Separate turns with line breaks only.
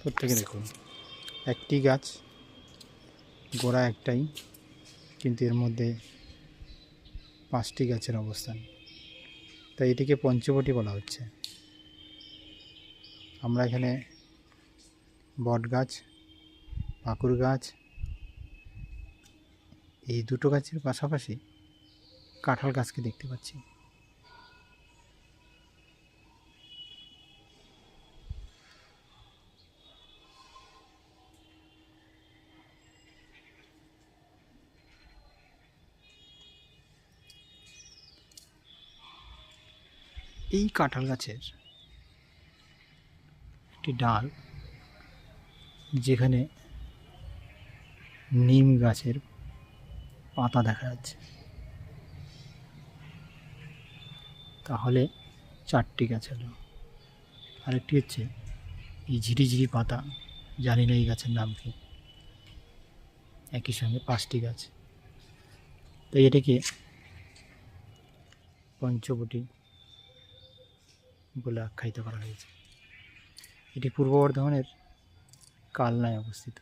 প্রত্যেকে দেখুন, একটি গাছ, গোড়া একটাই, কিন্তু এর মধ্যে 5টি গাছের অবস্থান, তাই এটিকে পঞ্চবটি বলা হচ্ছে। আমরা এখানে বট গাছ, পাকুড় গাছ, এই দুটো গাছের পাশাপাশি কাঁঠাল গাছকে দেখতে পাচ্ছি। এই কাঁঠাল গাছের একটি ডাল, যেখানে নিম গাছের পাতা দেখা যাচ্ছে, তাহলে 4টি গাছ হলো। আরেকটি হচ্ছে এই ঝিরিঝিরি পাতা, জানি না এই গাছের নাম কি, একই সঙ্গে 5টি গাছ, তাই এটাকে পঞ্চবটি বলে আখ্যায়িত করা হয়েছে। এটি পূর্ব বর্ধমানের কালনায় অবস্থিত।